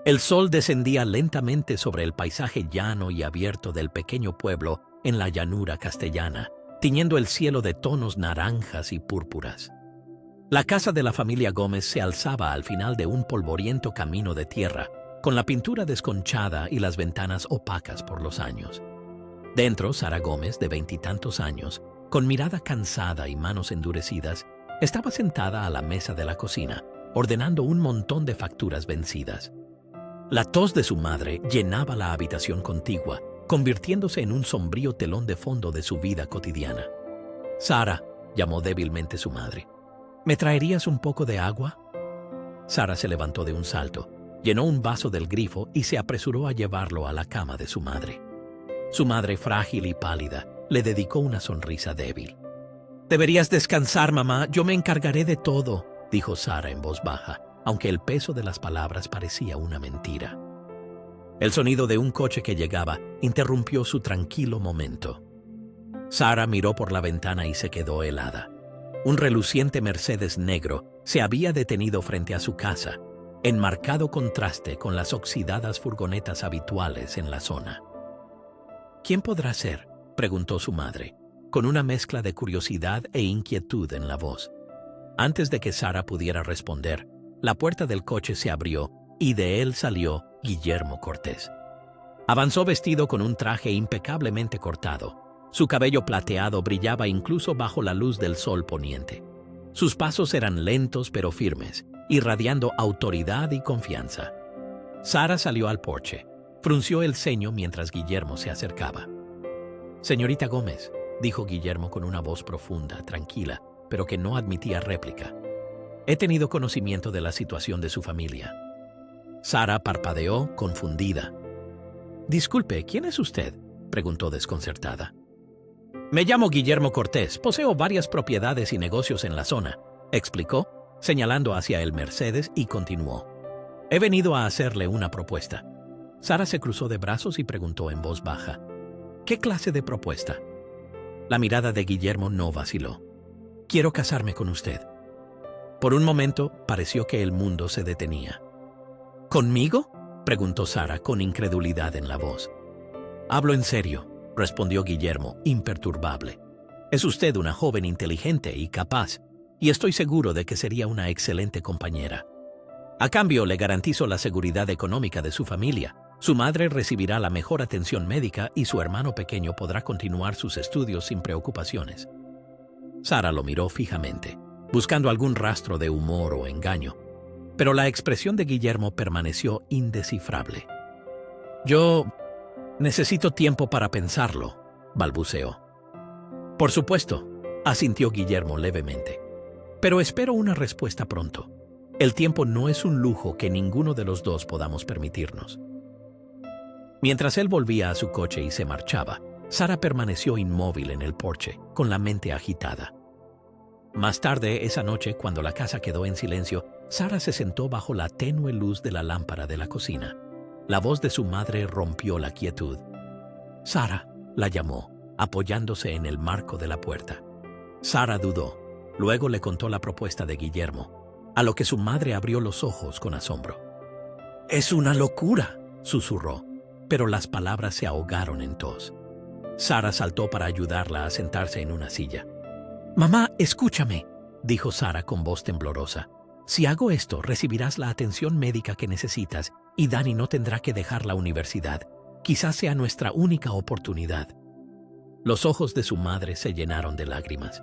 El sol descendía lentamente sobre el paisaje llano y abierto del pequeño pueblo en la llanura castellana, tiñendo el cielo de tonos naranjas y púrpuras. La casa de la familia Gómez se alzaba al final de un polvoriento camino de tierra, con la pintura desconchada y las ventanas opacas por los años. Dentro, Sara Gómez, de 20 y tantos años, con mirada cansada y manos endurecidas, estaba sentada a la mesa de la cocina, ordenando un montón de facturas vencidas. La tos de su madre llenaba la habitación contigua, convirtiéndose en un sombrío telón de fondo de su vida cotidiana. «Sara», llamó débilmente su madre, «¿me traerías un poco de agua?» Sara se levantó de un salto, llenó un vaso del grifo y se apresuró a llevarlo a la cama de su madre. Su madre, frágil y pálida, le dedicó una sonrisa débil. «Deberías descansar, mamá, yo me encargaré de todo», dijo Sara en voz baja, aunque el peso de las palabras parecía una mentira. El sonido de un coche que llegaba interrumpió su tranquilo momento. Sara miró por la ventana y se quedó helada. Un reluciente Mercedes negro se había detenido frente a su casa, en marcado contraste con las oxidadas furgonetas habituales en la zona. «¿Quién podrá ser?», preguntó su madre, con una mezcla de curiosidad e inquietud en la voz. Antes de que Sara pudiera responder, la puerta del coche se abrió y de él salió Guillermo Cortés. Avanzó vestido con un traje impecablemente cortado. Su cabello plateado brillaba incluso bajo la luz del sol poniente. Sus pasos eran lentos pero firmes, irradiando autoridad y confianza. Sara salió al porche. Frunció el ceño mientras Guillermo se acercaba. «Señorita Gómez», dijo Guillermo con una voz profunda, tranquila, pero que no admitía réplica. «He tenido conocimiento de la situación de su familia». Sara parpadeó, confundida. «Disculpe, ¿quién es usted?», preguntó desconcertada. «Me llamo Guillermo Cortés, poseo varias propiedades y negocios en la zona», explicó, señalando hacia el Mercedes, y continuó. «He venido a hacerle una propuesta». Sara se cruzó de brazos y preguntó en voz baja. «¿Qué clase de propuesta?». La mirada de Guillermo no vaciló. «Quiero casarme con usted». Por un momento pareció que el mundo se detenía. «¿Conmigo?», preguntó Sara con incredulidad en la voz. «Hablo en serio», respondió Guillermo, imperturbable. «Es usted una joven inteligente y capaz, y estoy seguro de que sería una excelente compañera. A cambio, le garantizo la seguridad económica de su familia. Su madre recibirá la mejor atención médica y su hermano pequeño podrá continuar sus estudios sin preocupaciones». Sara lo miró fijamente, buscando algún rastro de humor o engaño, pero la expresión de Guillermo permaneció indescifrable. «Yo necesito tiempo para pensarlo», balbuceó. «Por supuesto», asintió Guillermo levemente, «pero espero una respuesta pronto. El tiempo no es un lujo que ninguno de los dos podamos permitirnos». Mientras él volvía a su coche y se marchaba, Sara permaneció inmóvil en el porche, con la mente agitada. Más tarde, esa noche, cuando la casa quedó en silencio, Sara se sentó bajo la tenue luz de la lámpara de la cocina. La voz de su madre rompió la quietud. «Sara», la llamó, apoyándose en el marco de la puerta. Sara dudó. Luego le contó la propuesta de Guillermo, a lo que su madre abrió los ojos con asombro. «Es una locura», susurró, pero las palabras se ahogaron en tos. Sara saltó para ayudarla a sentarse en una silla. «Mamá, escúchame», dijo Sara con voz temblorosa. «Si hago esto, recibirás la atención médica que necesitas y Dani no tendrá que dejar la universidad. Quizás sea nuestra única oportunidad». Los ojos de su madre se llenaron de lágrimas.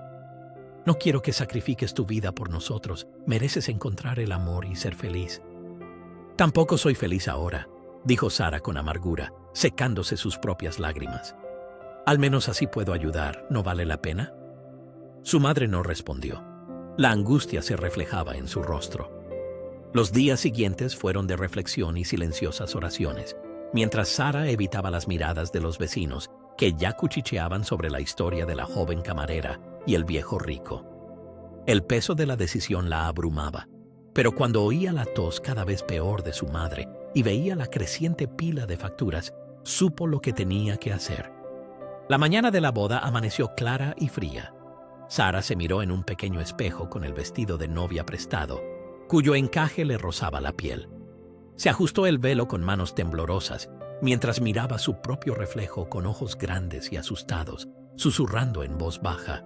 «No quiero que sacrifiques tu vida por nosotros. Mereces encontrar el amor y ser feliz». «Tampoco soy feliz ahora», dijo Sara con amargura, secándose sus propias lágrimas. «Al menos así puedo ayudar, ¿no vale la pena?». Su madre no respondió. La angustia se reflejaba en su rostro. Los días siguientes fueron de reflexión y silenciosas oraciones, mientras Sara evitaba las miradas de los vecinos que ya cuchicheaban sobre la historia de la joven camarera y el viejo rico. El peso de la decisión la abrumaba, pero cuando oía la tos cada vez peor de su madre y veía la creciente pila de facturas, supo lo que tenía que hacer. La mañana de la boda amaneció clara y fría. Sara se miró en un pequeño espejo con el vestido de novia prestado, cuyo encaje le rozaba la piel. Se ajustó el velo con manos temblorosas, mientras miraba su propio reflejo con ojos grandes y asustados, susurrando en voz baja.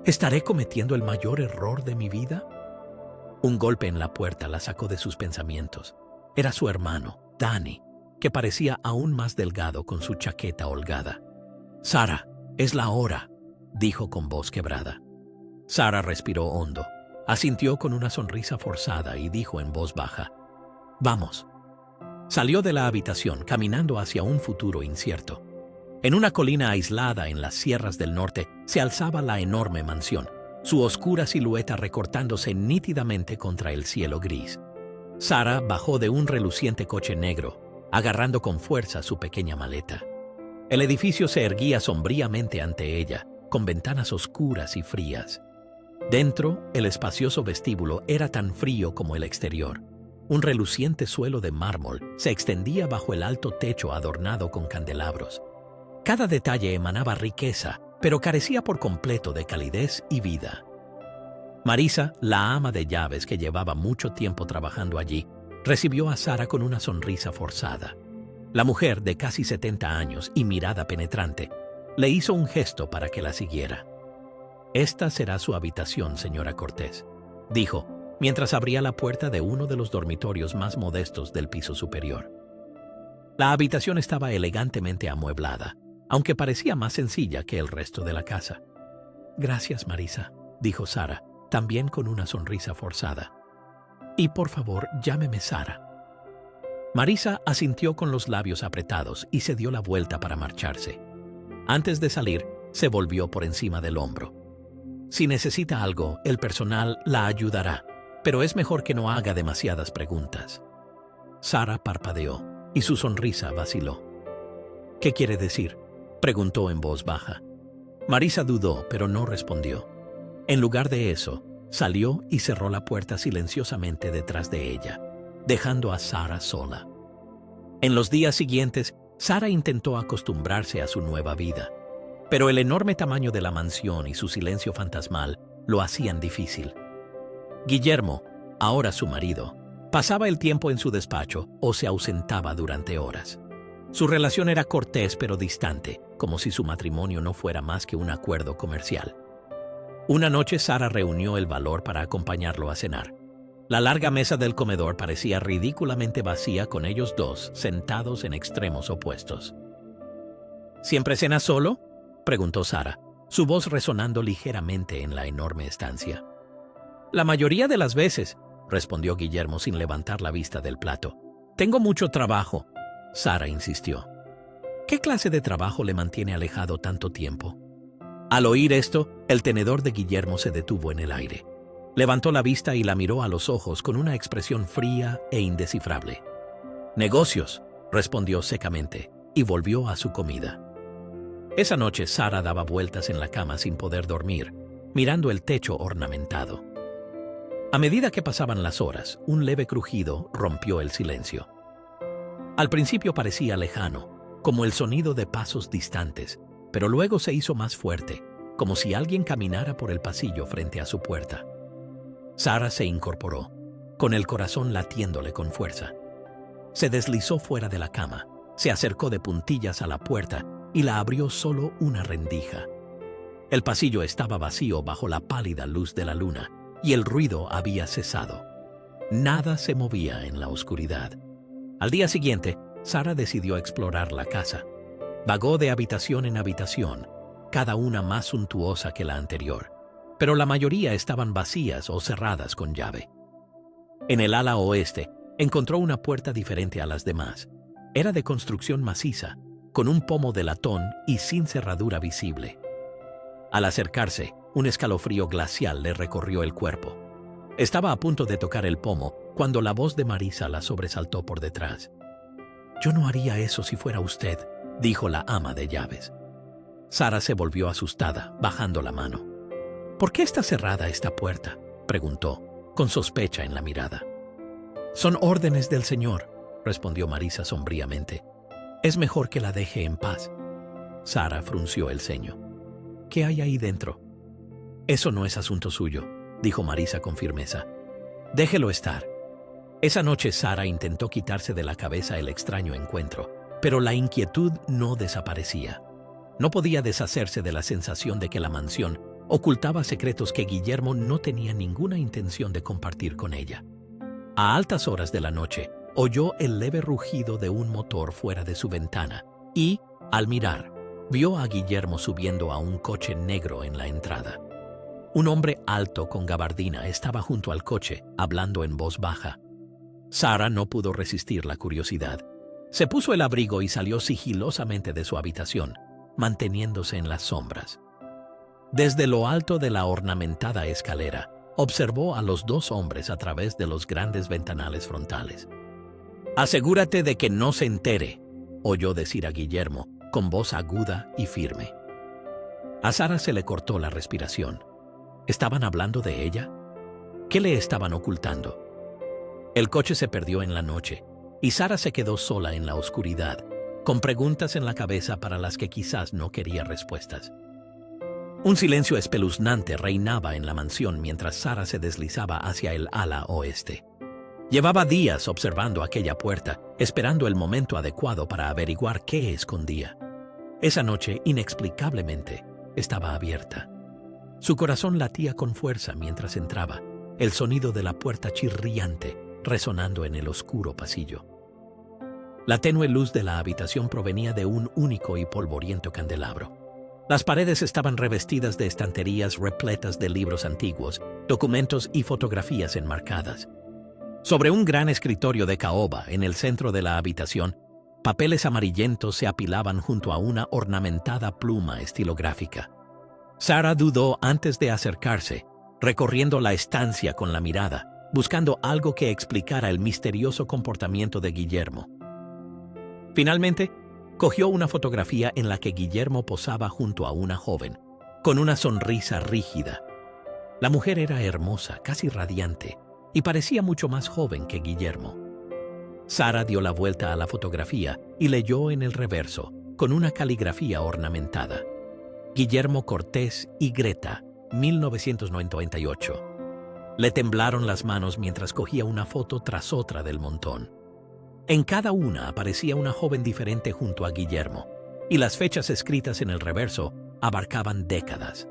¿Estaré cometiendo el mayor error de mi vida? Un golpe en la puerta la sacó de sus pensamientos. Era su hermano, Danny, que parecía aún más delgado con su chaqueta holgada. «Sara, es la hora», dijo con voz quebrada. Sara respiró hondo, asintió con una sonrisa forzada y dijo en voz baja: «Vamos». Salió de la habitación caminando hacia un futuro incierto. En una colina aislada en las sierras del norte se alzaba la enorme mansión, su oscura silueta recortándose nítidamente contra el cielo gris. Sara bajó de un reluciente coche negro, agarrando con fuerza su pequeña maleta. El edificio se erguía sombríamente ante ella, con ventanas oscuras y frías. Dentro, el espacioso vestíbulo era tan frío como el exterior. Un reluciente suelo de mármol se extendía bajo el alto techo adornado con candelabros. Cada detalle emanaba riqueza, pero carecía por completo de calidez y vida. Marisa, la ama de llaves que llevaba mucho tiempo trabajando allí, recibió a Sara con una sonrisa forzada. La mujer, de casi 70 años y mirada penetrante, le hizo un gesto para que la siguiera. «Esta será su habitación, señora Cortés», dijo, mientras abría la puerta de uno de los dormitorios más modestos del piso superior. La habitación estaba elegantemente amueblada, aunque parecía más sencilla que el resto de la casa. «Gracias, Marisa», dijo Sara, también con una sonrisa forzada. «Y por favor, llámeme Sara». Marisa asintió con los labios apretados y se dio la vuelta para marcharse. Antes de salir, se volvió por encima del hombro. «Si necesita algo, el personal la ayudará, pero es mejor que no haga demasiadas preguntas». Sara parpadeó y su sonrisa vaciló. «¿Qué quiere decir?», preguntó en voz baja. Marisa dudó, pero no respondió. En lugar de eso, salió y cerró la puerta silenciosamente detrás de ella, dejando a Sara sola. En los días siguientes, Sara intentó acostumbrarse a su nueva vida, pero el enorme tamaño de la mansión y su silencio fantasmal lo hacían difícil. Guillermo, ahora su marido, pasaba el tiempo en su despacho o se ausentaba durante horas. Su relación era cortés pero distante, como si su matrimonio no fuera más que un acuerdo comercial. Una noche Sara reunió el valor para acompañarlo a cenar. La larga mesa del comedor parecía ridículamente vacía con ellos dos sentados en extremos opuestos. «¿Siempre cenas solo?», preguntó Sara, su voz resonando ligeramente en la enorme estancia. «La mayoría de las veces», respondió Guillermo sin levantar la vista del plato. «Tengo mucho trabajo», Sara insistió. «¿Qué clase de trabajo le mantiene alejado tanto tiempo?». Al oír esto, el tenedor de Guillermo se detuvo en el aire. Levantó la vista y la miró a los ojos con una expresión fría e indescifrable. «Negocios», respondió secamente, y volvió a su comida. Esa noche Sara daba vueltas en la cama sin poder dormir, mirando el techo ornamentado. A medida que pasaban las horas, un leve crujido rompió el silencio. Al principio parecía lejano, como el sonido de pasos distantes, pero luego se hizo más fuerte, como si alguien caminara por el pasillo frente a su puerta. Sara se incorporó, con el corazón latiéndole con fuerza. Se deslizó fuera de la cama, se acercó de puntillas a la puerta y la abrió solo una rendija. El pasillo estaba vacío bajo la pálida luz de la luna y el ruido había cesado. Nada se movía en la oscuridad. Al día siguiente, Sara decidió explorar la casa. Vagó de habitación en habitación, cada una más suntuosa que la anterior, pero la mayoría estaban vacías o cerradas con llave. En el ala oeste, encontró una puerta diferente a las demás. Era de construcción maciza, con un pomo de latón y sin cerradura visible. Al acercarse, un escalofrío glacial le recorrió el cuerpo. Estaba a punto de tocar el pomo cuando la voz de Marisa la sobresaltó por detrás. «Yo no haría eso si fuera usted», dijo la ama de llaves. Sara se volvió asustada, bajando la mano. «¿Por qué está cerrada esta puerta?», preguntó, con sospecha en la mirada. «Son órdenes del Señor», respondió Marisa sombríamente. «Es mejor que la deje en paz». Sara frunció el ceño. «¿Qué hay ahí dentro?». «Eso no es asunto suyo», dijo Marisa con firmeza. «Déjelo estar». Esa noche Sara intentó quitarse de la cabeza el extraño encuentro, pero la inquietud no desaparecía. No podía deshacerse de la sensación de que la mansión ocultaba secretos que Guillermo no tenía ninguna intención de compartir con ella. A altas horas de la noche, oyó el leve rugido de un motor fuera de su ventana y, al mirar, vio a Guillermo subiendo a un coche negro en la entrada. Un hombre alto con gabardina estaba junto al coche, hablando en voz baja. Sara no pudo resistir la curiosidad. Se puso el abrigo y salió sigilosamente de su habitación, manteniéndose en las sombras. Desde lo alto de la ornamentada escalera, observó a los dos hombres a través de los grandes ventanales frontales. «Asegúrate de que no se entere», oyó decir a Guillermo, con voz aguda y firme. A Sara se le cortó la respiración. ¿Estaban hablando de ella? ¿Qué le estaban ocultando? El coche se perdió en la noche, y Sara se quedó sola en la oscuridad, con preguntas en la cabeza para las que quizás no quería respuestas. Un silencio espeluznante reinaba en la mansión mientras Sara se deslizaba hacia el ala oeste. Llevaba días observando aquella puerta, esperando el momento adecuado para averiguar qué escondía. Esa noche, inexplicablemente, estaba abierta. Su corazón latía con fuerza mientras entraba, el sonido de la puerta chirriante resonando en el oscuro pasillo. La tenue luz de la habitación provenía de un único y polvoriento candelabro. Las paredes estaban revestidas de estanterías repletas de libros antiguos, documentos y fotografías enmarcadas. Sobre un gran escritorio de caoba en el centro de la habitación, papeles amarillentos se apilaban junto a una ornamentada pluma estilográfica. Sara dudó antes de acercarse, recorriendo la estancia con la mirada, buscando algo que explicara el misterioso comportamiento de Guillermo. Finalmente, cogió una fotografía en la que Guillermo posaba junto a una joven, con una sonrisa rígida. La mujer era hermosa, casi radiante, y parecía mucho más joven que Guillermo. Sara dio la vuelta a la fotografía y leyó en el reverso, con una caligrafía ornamentada: Guillermo Cortés y Greta, 1998. Le temblaron las manos mientras cogía una foto tras otra del montón. En cada una aparecía una joven diferente junto a Guillermo, y las fechas escritas en el reverso abarcaban décadas.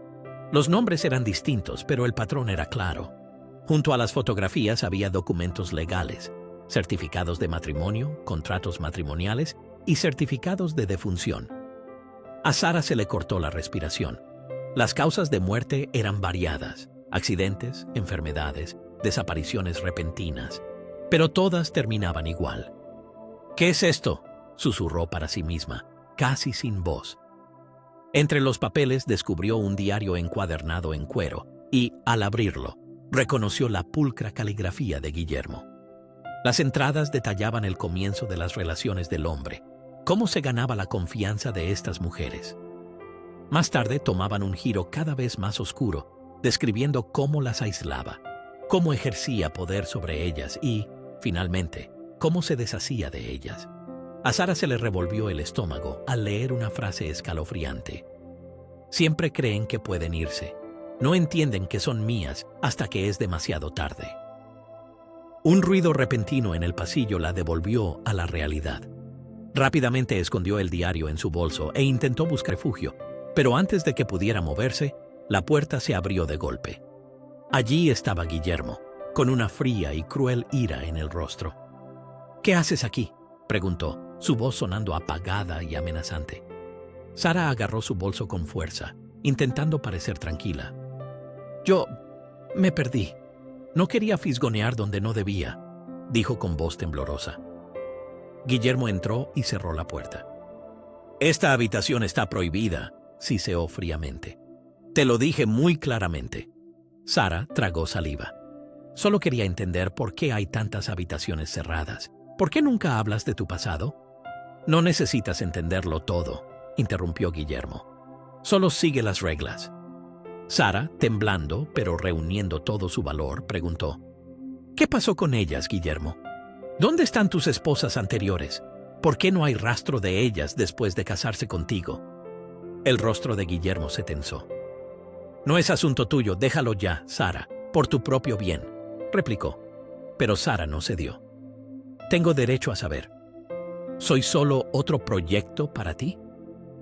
Los nombres eran distintos, pero el patrón era claro. Junto a las fotografías había documentos legales, certificados de matrimonio, contratos matrimoniales y certificados de defunción. A Sara se le cortó la respiración. Las causas de muerte eran variadas: accidentes, enfermedades, desapariciones repentinas, pero todas terminaban igual. «¿Qué es esto?», susurró para sí misma, casi sin voz. Entre los papeles descubrió un diario encuadernado en cuero y, al abrirlo, reconoció la pulcra caligrafía de Guillermo. Las entradas detallaban el comienzo de las relaciones del hombre, cómo se ganaba la confianza de estas mujeres. Más tarde tomaban un giro cada vez más oscuro, describiendo cómo las aislaba, cómo ejercía poder sobre ellas y, finalmente, cómo se deshacía de ellas. A Sara se le revolvió el estómago al leer una frase escalofriante. «Siempre creen que pueden irse. No entienden que son mías hasta que es demasiado tarde». Un ruido repentino en el pasillo la devolvió a la realidad. Rápidamente escondió el diario en su bolso e intentó buscar refugio, pero antes de que pudiera moverse, la puerta se abrió de golpe. Allí estaba Guillermo, con una fría y cruel ira en el rostro. «¿Qué haces aquí?», preguntó, su voz sonando apagada y amenazante. Sara agarró su bolso con fuerza, intentando parecer tranquila. «Yo me perdí. No quería fisgonear donde no debía», dijo con voz temblorosa. Guillermo entró y cerró la puerta. «Esta habitación está prohibida», siseó fríamente. «Te lo dije muy claramente». Sara tragó saliva. Solo quería entender por qué hay tantas habitaciones cerradas. ¿Por qué nunca hablas de tu pasado? «No necesitas entenderlo todo», interrumpió Guillermo. «Solo sigue las reglas». Sara, temblando pero reuniendo todo su valor, preguntó: «¿Qué pasó con ellas, Guillermo? ¿Dónde están tus esposas anteriores? ¿Por qué no hay rastro de ellas después de casarse contigo?» El rostro de Guillermo se tensó. «No es asunto tuyo, déjalo ya, Sara, por tu propio bien», replicó. Pero Sara no cedió. Tengo derecho a saber. ¿Soy solo otro proyecto para ti?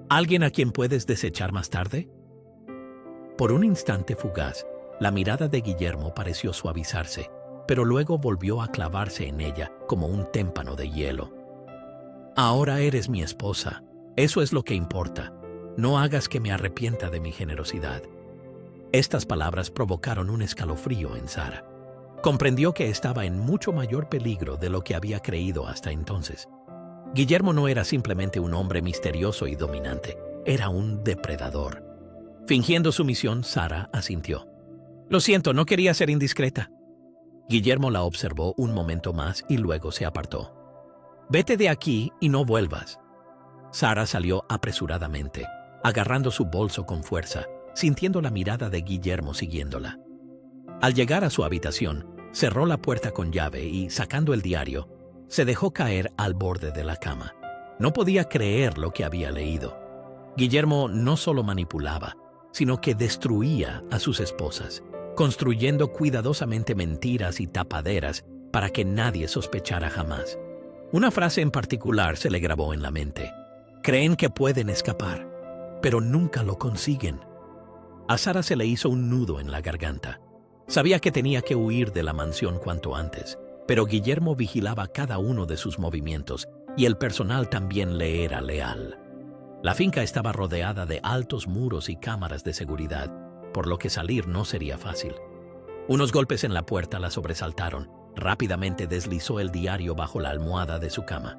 ¿Alguien a quien puedes desechar más tarde? Por un instante fugaz, la mirada de Guillermo pareció suavizarse, pero luego volvió a clavarse en ella como un témpano de hielo. Ahora eres mi esposa. Eso es lo que importa. No hagas que me arrepienta de mi generosidad. Estas palabras provocaron un escalofrío en Sara. Comprendió que estaba en mucho mayor peligro de lo que había creído hasta entonces. Guillermo no era simplemente un hombre misterioso y dominante, era un depredador. Fingiendo sumisión, Sara asintió. Lo siento, no quería ser indiscreta. Guillermo la observó un momento más y luego se apartó. Vete de aquí y no vuelvas. Sara salió apresuradamente, agarrando su bolso con fuerza, sintiendo la mirada de Guillermo siguiéndola. Al llegar a su habitación, cerró la puerta con llave y, sacando el diario, se dejó caer al borde de la cama. No podía creer lo que había leído. Guillermo no solo manipulaba, sino que destruía a sus esposas, construyendo cuidadosamente mentiras y tapaderas para que nadie sospechara jamás. Una frase en particular se le grabó en la mente. Creen que pueden escapar, pero nunca lo consiguen. A Sara se le hizo un nudo en la garganta. Sabía que tenía que huir de la mansión cuanto antes, pero Guillermo vigilaba cada uno de sus movimientos y el personal también le era leal. La finca estaba rodeada de altos muros y cámaras de seguridad, por lo que salir no sería fácil. Unos golpes en la puerta la sobresaltaron. Rápidamente deslizó el diario bajo la almohada de su cama.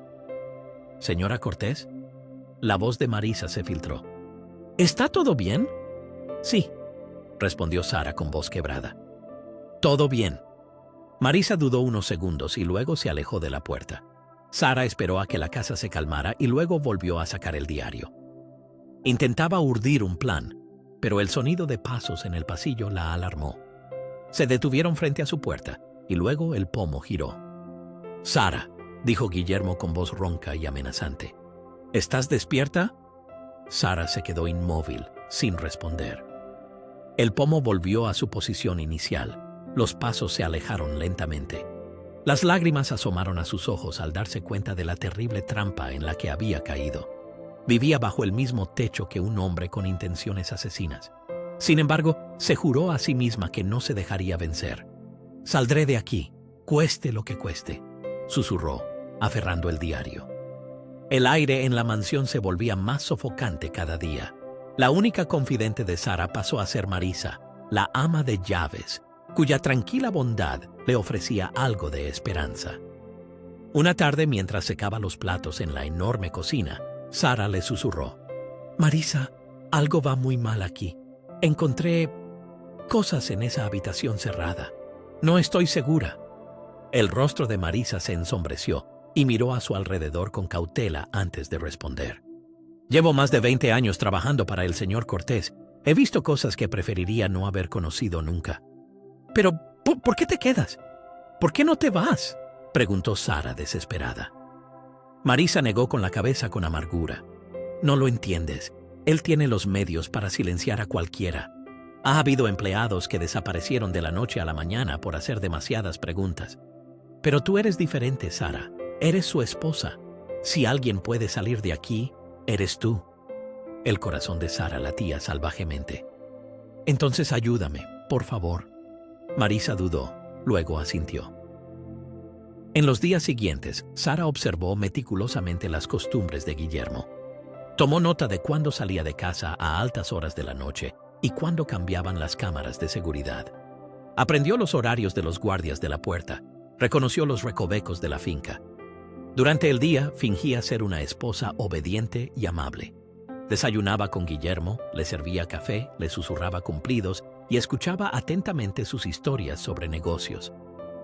«¿Señora Cortés?» La voz de Marisa se filtró. «¿Está todo bien?» «Sí», respondió Sara con voz quebrada. «Todo bien». Marisa dudó unos segundos y luego se alejó de la puerta. Sara esperó a que la casa se calmara y luego volvió a sacar el diario. Intentaba urdir un plan, pero el sonido de pasos en el pasillo la alarmó. Se detuvieron frente a su puerta y luego el pomo giró. «Sara», dijo Guillermo con voz ronca y amenazante. «¿Estás despierta?» Sara se quedó inmóvil, sin responder. El pomo volvió a su posición inicial. Los pasos se alejaron lentamente. Las lágrimas asomaron a sus ojos al darse cuenta de la terrible trampa en la que había caído. Vivía bajo el mismo techo que un hombre con intenciones asesinas. Sin embargo, se juró a sí misma que no se dejaría vencer. «Saldré de aquí, cueste lo que cueste», susurró, aferrando el diario. El aire en la mansión se volvía más sofocante cada día. La única confidente de Sara pasó a ser Marisa, la ama de llaves, cuya tranquila bondad le ofrecía algo de esperanza. Una tarde, mientras secaba los platos en la enorme cocina, Sara le susurró. «Marisa, algo va muy mal aquí. Encontré cosas en esa habitación cerrada. No estoy segura». El rostro de Marisa se ensombreció y miró a su alrededor con cautela antes de responder. «Llevo más de 20 años trabajando para el señor Cortés. He visto cosas que preferiría no haber conocido nunca». «Pero, ¿por qué te quedas? ¿Por qué no te vas?», preguntó Sara desesperada. Marisa negó con la cabeza con amargura. «No lo entiendes. Él tiene los medios para silenciar a cualquiera. Ha habido empleados que desaparecieron de la noche a la mañana por hacer demasiadas preguntas. Pero tú eres diferente, Sara. Eres su esposa. Si alguien puede salir de aquí, eres tú». El corazón de Sara latía salvajemente. «Entonces ayúdame, por favor». Marisa dudó, luego asintió. En los días siguientes, Sara observó meticulosamente las costumbres de Guillermo. Tomó nota de cuándo salía de casa a altas horas de la noche y cuándo cambiaban las cámaras de seguridad. Aprendió los horarios de los guardias de la puerta, reconoció los recovecos de la finca. Durante el día fingía ser una esposa obediente y amable. Desayunaba con Guillermo, le servía café, le susurraba cumplidos y escuchaba atentamente sus historias sobre negocios.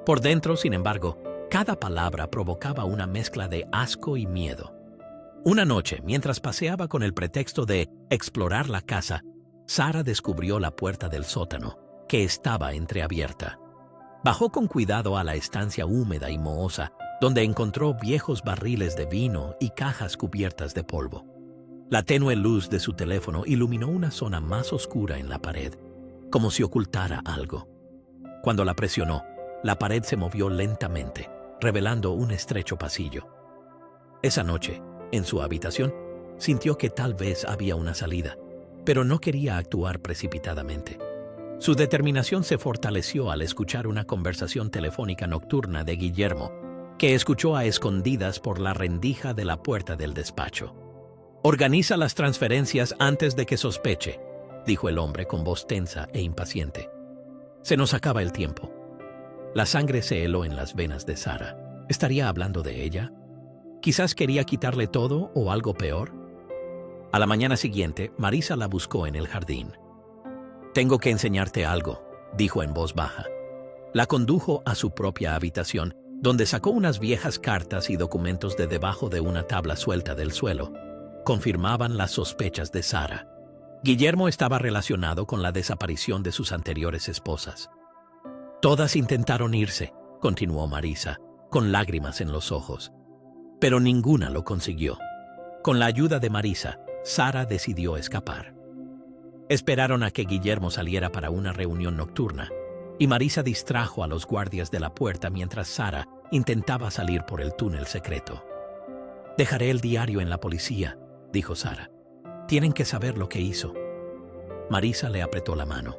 Por dentro, sin embargo, cada palabra provocaba una mezcla de asco y miedo. Una noche, mientras paseaba con el pretexto de explorar la casa, Sara descubrió la puerta del sótano, que estaba entreabierta. Bajó con cuidado a la estancia húmeda y mohosa, donde encontró viejos barriles de vino y cajas cubiertas de polvo. La tenue luz de su teléfono iluminó una zona más oscura en la pared, como si ocultara algo. Cuando la presionó, la pared se movió lentamente, revelando un estrecho pasillo. Esa noche, en su habitación, sintió que tal vez había una salida, pero no quería actuar precipitadamente. Su determinación se fortaleció al escuchar una conversación telefónica nocturna de Guillermo, que escuchó a escondidas por la rendija de la puerta del despacho. «Organiza las transferencias antes de que sospeche», dijo el hombre con voz tensa e impaciente. «Se nos acaba el tiempo». La sangre se heló en las venas de Sara. ¿Estaría hablando de ella? ¿Quizás quería quitarle todo o algo peor? A la mañana siguiente, Marisa la buscó en el jardín. «Tengo que enseñarte algo», dijo en voz baja. La condujo a su propia habitación, donde sacó unas viejas cartas y documentos de debajo de una tabla suelta del suelo. Confirmaban las sospechas de Sara. Guillermo estaba relacionado con la desaparición de sus anteriores esposas. «Todas intentaron irse», continuó Marisa, con lágrimas en los ojos. «Pero ninguna lo consiguió». Con la ayuda de Marisa, Sara decidió escapar. Esperaron a que Guillermo saliera para una reunión nocturna, y Marisa distrajo a los guardias de la puerta mientras Sara intentaba salir por el túnel secreto. «Dejaré el diario en la policía», dijo Sara. «Tienen que saber lo que hizo». Marisa le apretó la mano.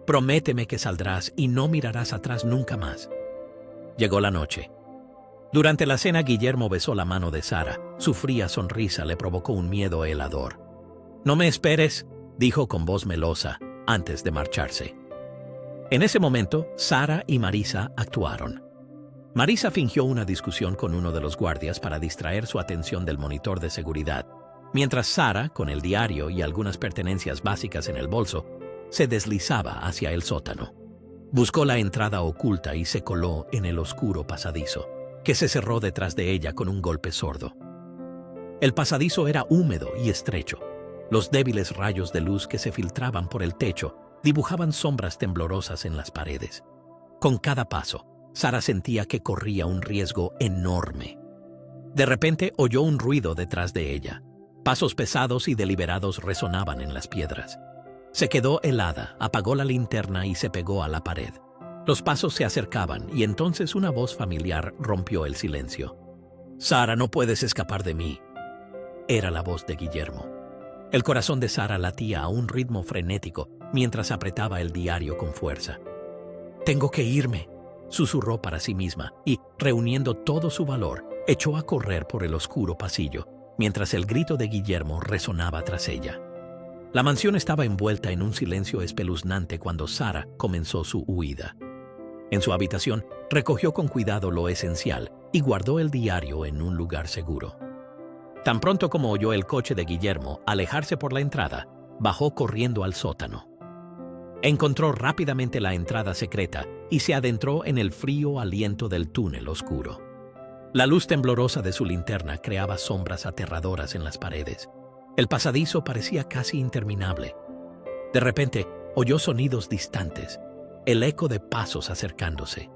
«Prométeme que saldrás y no mirarás atrás nunca más». Llegó la noche. Durante la cena, Guillermo besó la mano de Sara. Su fría sonrisa le provocó un miedo helador. «No me esperes», dijo con voz melosa, antes de marcharse. En ese momento, Sara y Marisa actuaron. Marisa fingió una discusión con uno de los guardias para distraer su atención del monitor de seguridad, mientras Sara, con el diario y algunas pertenencias básicas en el bolso, se deslizaba hacia el sótano. Buscó la entrada oculta y se coló en el oscuro pasadizo, que se cerró detrás de ella con un golpe sordo. El pasadizo era húmedo y estrecho. Los débiles rayos de luz que se filtraban por el techo dibujaban sombras temblorosas en las paredes. Con cada paso, Sara sentía que corría un riesgo enorme. De repente oyó un ruido detrás de ella. Pasos pesados y deliberados resonaban en las piedras. Se quedó helada, apagó la linterna y se pegó a la pared. Los pasos se acercaban y entonces una voz familiar rompió el silencio. «Sara, no puedes escapar de mí». Era la voz de Guillermo. El corazón de Sara latía a un ritmo frenético mientras apretaba el diario con fuerza. «Tengo que irme», susurró para sí misma y, reuniendo todo su valor, echó a correr por el oscuro pasillo, mientras el grito de Guillermo resonaba tras ella. La mansión estaba envuelta en un silencio espeluznante cuando Sara comenzó su huida. En su habitación, recogió con cuidado lo esencial y guardó el diario en un lugar seguro. Tan pronto como oyó el coche de Guillermo alejarse por la entrada, bajó corriendo al sótano. Encontró rápidamente la entrada secreta y se adentró en el frío aliento del túnel oscuro. La luz temblorosa de su linterna creaba sombras aterradoras en las paredes. El pasadizo parecía casi interminable. De repente, oyó sonidos distantes, el eco de pasos acercándose.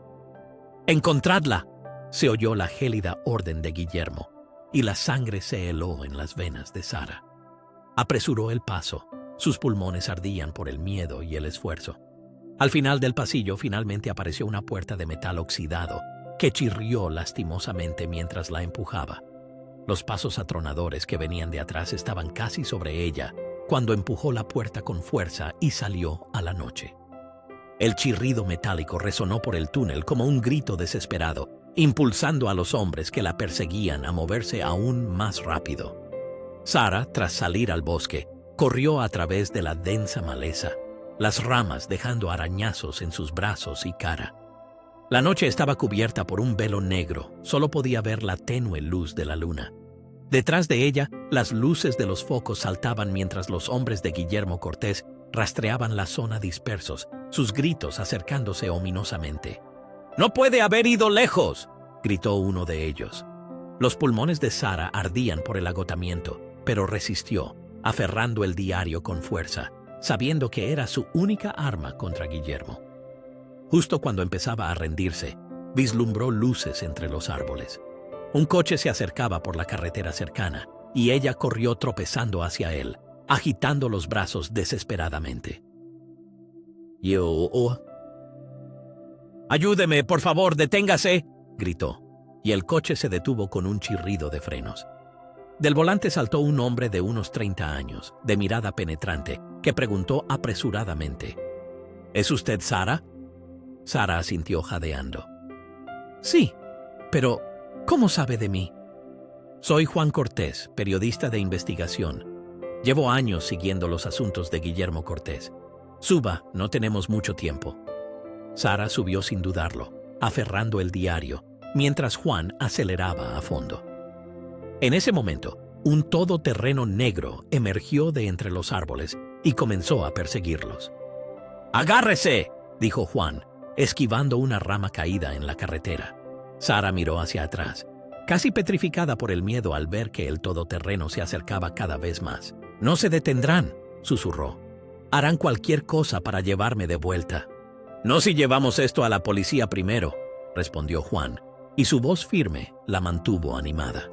«¡Encontradla!», se oyó la gélida orden de Guillermo, y la sangre se heló en las venas de Sara. Apresuró el paso. Sus pulmones ardían por el miedo y el esfuerzo. Al final del pasillo finalmente apareció una puerta de metal oxidado que chirrió lastimosamente mientras la empujaba. Los pasos atronadores que venían de atrás estaban casi sobre ella cuando empujó la puerta con fuerza y salió a la noche. El chirrido metálico resonó por el túnel como un grito desesperado, impulsando a los hombres que la perseguían a moverse aún más rápido. Sara, tras salir al bosque, corrió a través de la densa maleza, las ramas dejando arañazos en sus brazos y cara. La noche estaba cubierta por un velo negro, solo podía ver la tenue luz de la luna. Detrás de ella, las luces de los focos saltaban mientras los hombres de Guillermo Cortés rastreaban la zona dispersos, sus gritos acercándose ominosamente. «¡No puede haber ido lejos!», gritó uno de ellos. Los pulmones de Sara ardían por el agotamiento, pero resistió, aferrando el diario con fuerza, sabiendo que era su única arma contra Guillermo. Justo cuando empezaba a rendirse, vislumbró luces entre los árboles. Un coche se acercaba por la carretera cercana y ella corrió tropezando hacia él, agitando los brazos desesperadamente. «Ayúdeme, por favor, deténgase», gritó, y el coche se detuvo con un chirrido de frenos. Del volante saltó un hombre de unos 30 años, de mirada penetrante, que preguntó apresuradamente: «¿Es usted Sara?» Sara asintió jadeando. «Sí, pero ¿cómo sabe de mí?» «Soy Juan Cortés, periodista de investigación. Llevo años siguiendo los asuntos de Guillermo Cortés. Suba, no tenemos mucho tiempo». Sara subió sin dudarlo, aferrando el diario, mientras Juan aceleraba a fondo. En ese momento, un todoterreno negro emergió de entre los árboles y comenzó a perseguirlos. «¡Agárrese!», dijo Juan, esquivando una rama caída en la carretera. Sara miró hacia atrás, casi petrificada por el miedo al ver que el todoterreno se acercaba cada vez más. «No se detendrán», susurró. «Harán cualquier cosa para llevarme de vuelta». «No si llevamos esto a la policía primero», respondió Juan, y su voz firme la mantuvo animada.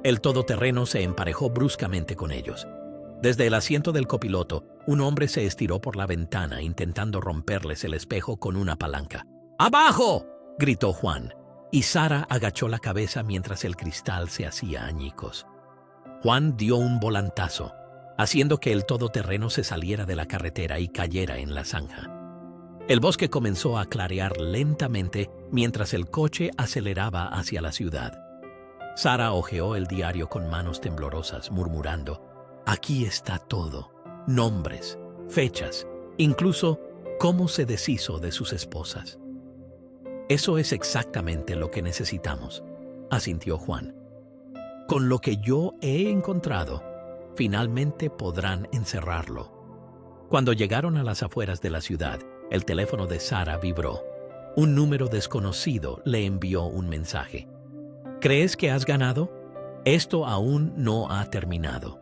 El todoterreno se emparejó bruscamente con ellos. Desde el asiento del copiloto, un hombre se estiró por la ventana intentando romperles el espejo con una palanca. «¡Abajo!», gritó Juan, y Sara agachó la cabeza mientras el cristal se hacía añicos. Juan dio un volantazo, haciendo que el todoterreno se saliera de la carretera y cayera en la zanja. El bosque comenzó a clarear lentamente mientras el coche aceleraba hacia la ciudad. Sara hojeó el diario con manos temblorosas, murmurando: «Aquí está todo, nombres, fechas, incluso cómo se deshizo de sus esposas». «Eso es exactamente lo que necesitamos», asintió Juan. «Con lo que yo he encontrado, finalmente podrán encerrarlo». Cuando llegaron a las afueras de la ciudad, el teléfono de Sara vibró. Un número desconocido le envió un mensaje. «¿Crees que has ganado? Esto aún no ha terminado».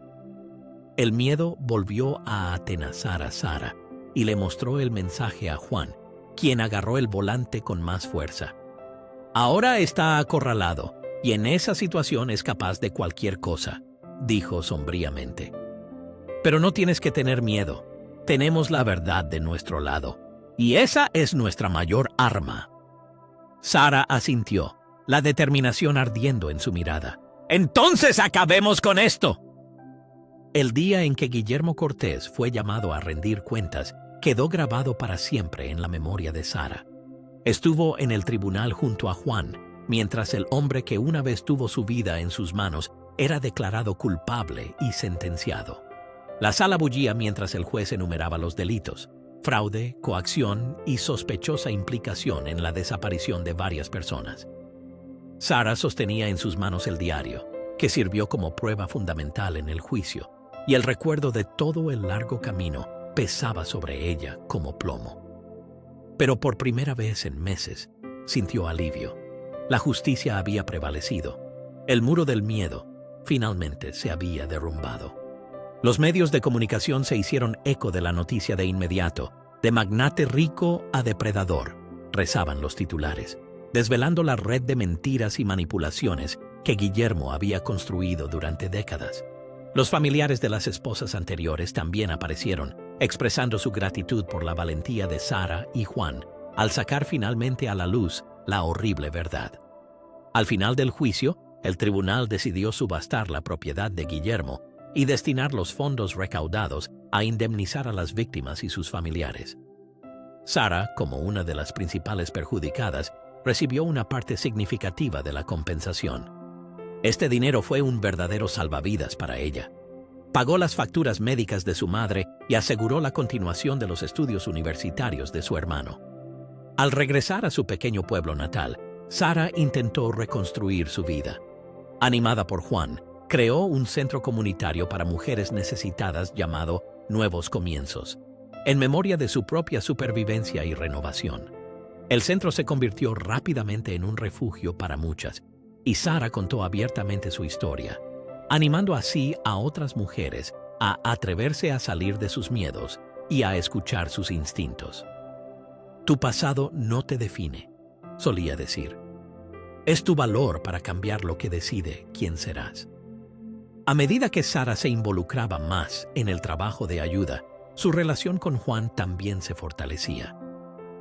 El miedo volvió a atenazar a Sara y le mostró el mensaje a Juan, quien agarró el volante con más fuerza. «Ahora está acorralado y en esa situación es capaz de cualquier cosa», dijo sombríamente. «Pero no tienes que tener miedo. Tenemos la verdad de nuestro lado. Y esa es nuestra mayor arma». Sara asintió, la determinación ardiendo en su mirada. «¡Entonces acabemos con esto!». El día en que Guillermo Cortés fue llamado a rendir cuentas quedó grabado para siempre en la memoria de Sara. Estuvo en el tribunal junto a Juan, mientras el hombre que una vez tuvo su vida en sus manos era declarado culpable y sentenciado. La sala bullía mientras el juez enumeraba los delitos: fraude, coacción y sospechosa implicación en la desaparición de varias personas. Sara sostenía en sus manos el diario, que sirvió como prueba fundamental en el juicio, y el recuerdo de todo el largo camino pesaba sobre ella como plomo. Pero por primera vez en meses, sintió alivio. La justicia había prevalecido. El muro del miedo finalmente se había derrumbado. Los medios de comunicación se hicieron eco de la noticia de inmediato. «De magnate rico a depredador», rezaban los titulares, desvelando la red de mentiras y manipulaciones que Guillermo había construido durante décadas. Los familiares de las esposas anteriores también aparecieron, expresando su gratitud por la valentía de Sara y Juan al sacar finalmente a la luz la horrible verdad. Al final del juicio, el tribunal decidió subastar la propiedad de Guillermo y destinar los fondos recaudados a indemnizar a las víctimas y sus familiares. Sara, como una de las principales perjudicadas, recibió una parte significativa de la compensación. Este dinero fue un verdadero salvavidas para ella. Pagó las facturas médicas de su madre y aseguró la continuación de los estudios universitarios de su hermano. Al regresar a su pequeño pueblo natal, Sara intentó reconstruir su vida. Animada por Juan, creó un centro comunitario para mujeres necesitadas llamado Nuevos Comienzos, en memoria de su propia supervivencia y renovación. El centro se convirtió rápidamente en un refugio para muchas, y Sara contó abiertamente su historia, animando así a otras mujeres a atreverse a salir de sus miedos y a escuchar sus instintos. «Tu pasado no te define», solía decir. «Es tu valor para cambiar lo que decide quién serás». A medida que Sara se involucraba más en el trabajo de ayuda, su relación con Juan también se fortalecía.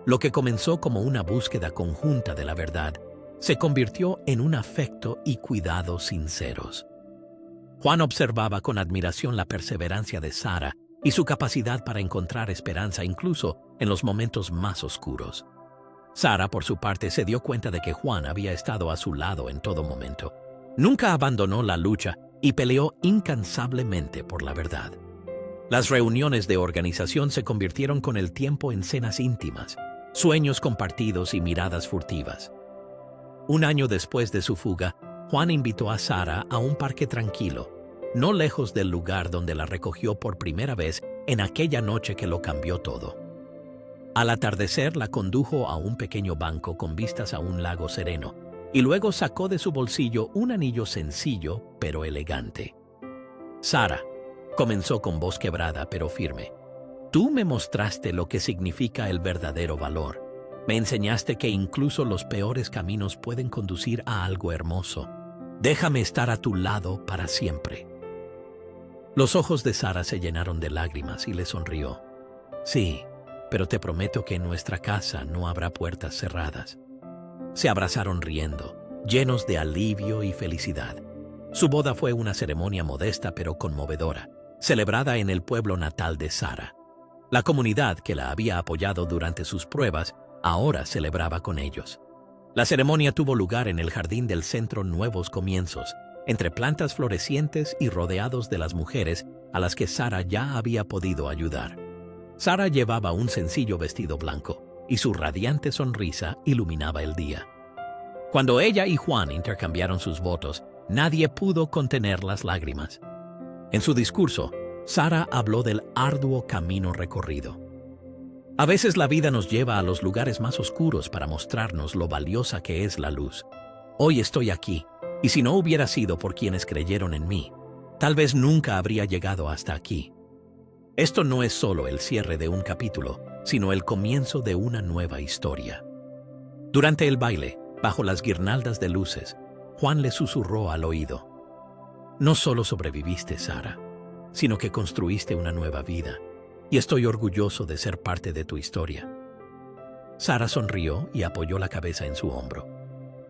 Lo que comenzó como una búsqueda conjunta de la verdad se convirtió en un afecto y cuidado sinceros. Juan observaba con admiración la perseverancia de Sara y su capacidad para encontrar esperanza incluso en los momentos más oscuros. Sara, por su parte, se dio cuenta de que Juan había estado a su lado en todo momento. Nunca abandonó la lucha y peleó incansablemente por la verdad. Las reuniones de organización se convirtieron con el tiempo en cenas íntimas, sueños compartidos y miradas furtivas. Un año después de su fuga, Juan invitó a Sara a un parque tranquilo, no lejos del lugar donde la recogió por primera vez en aquella noche que lo cambió todo. Al atardecer la condujo a un pequeño banco con vistas a un lago sereno y luego sacó de su bolsillo un anillo sencillo pero elegante. «Sara», comenzó con voz quebrada pero firme, «tú me mostraste lo que significa el verdadero valor. Me enseñaste que incluso los peores caminos pueden conducir a algo hermoso. Déjame estar a tu lado para siempre». Los ojos de Sara se llenaron de lágrimas y le sonrió. «Sí, pero te prometo que en nuestra casa no habrá puertas cerradas». Se abrazaron riendo, llenos de alivio y felicidad. Su boda fue una ceremonia modesta pero conmovedora, celebrada en el pueblo natal de Sara. La comunidad que la había apoyado durante sus pruebas ahora celebraba con ellos. La ceremonia tuvo lugar en el jardín del centro Nuevos Comienzos, entre plantas florecientes y rodeados de las mujeres a las que Sara ya había podido ayudar. Sara llevaba un sencillo vestido blanco y su radiante sonrisa iluminaba el día. Cuando ella y Juan intercambiaron sus votos, nadie pudo contener las lágrimas. En su discurso, Sara habló del arduo camino recorrido. A veces la vida nos lleva a los lugares más oscuros para mostrarnos lo valiosa que es la luz. Hoy estoy aquí, y si no hubiera sido por quienes creyeron en mí, tal vez nunca habría llegado hasta aquí. Esto no es solo el cierre de un capítulo, sino el comienzo de una nueva historia. Durante el baile, bajo las guirnaldas de luces, Juan le susurró al oído: «No solo sobreviviste, Sara, sino que construiste una nueva vida, y estoy orgulloso de ser parte de tu historia». Sara sonrió y apoyó la cabeza en su hombro.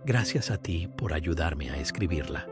«Gracias a ti por ayudarme a escribirla».